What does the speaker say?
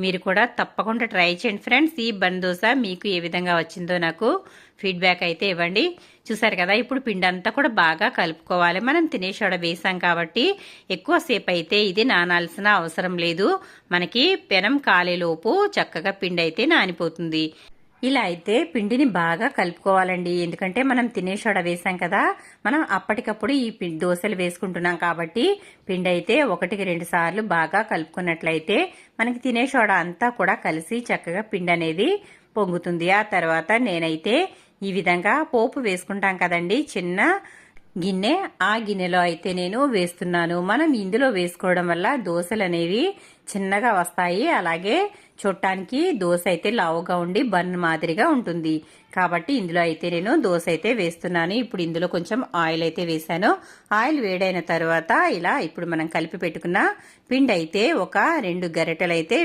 మీరు కూడా తప్పకుండా ట్రై చేయండి ఫ్రెండ్స్. ఈ బన్ దోశ మీకు ఏ విధంగా వచ్చిందో నాకు ఫీడ్బ్యాక్ అయితే ఇవ్వండి. చూసారు కదా, ఇప్పుడు పిండి అంతా కూడా బాగా కలుపుకోవాలి. మనం తినే సోడ వేసాం కాబట్టి ఎక్కువసేపు అయితే ఇది నానాల్సిన అవసరం లేదు. మనకి పెనం కాలేలోపు చక్కగా పిండి అయితే నానిపోతుంది. ఇలా అయితే పిండిని బాగా కలుపుకోవాలండి. ఎందుకంటే మనం తినే సోడా వేసాం కదా, మనం అప్పటికప్పుడు ఈ దోశలు వేసుకుంటున్నాం కాబట్టి పిండి అయితే 1-2 సార్లు బాగా కలుపుకున్నట్లయితే మనకి తినే సోడా అంతా కూడా కలిసి చక్కగా పిండి అనేది పొంగుతుంది. ఆ తర్వాత నేనైతే ఈ విధంగా పోపు వేసుకుంటాం కదండి, చిన్న గిన్నె, ఆ గిన్నెలో అయితే నేను వేస్తున్నాను. మనం ఇందులో వేసుకోవడం వల్ల దోశలు అనేవి చిన్నగా వస్తాయి. అలాగే చూడటానికి దోశ అయితే లావుగా ఉండి బన్ మాదిరిగా ఉంటుంది. కాబట్టి ఇందులో అయితే నేను దోశ అయితే వేస్తున్నాను. ఇప్పుడు ఇందులో కొంచెం ఆయిల్ అయితే వేసాను. ఆయిల్ వేడైన తర్వాత ఇలా ఇప్పుడు మనం కలిపి పెట్టుకున్న పిండి అయితే ఒక 2 గరిటెలు అయితే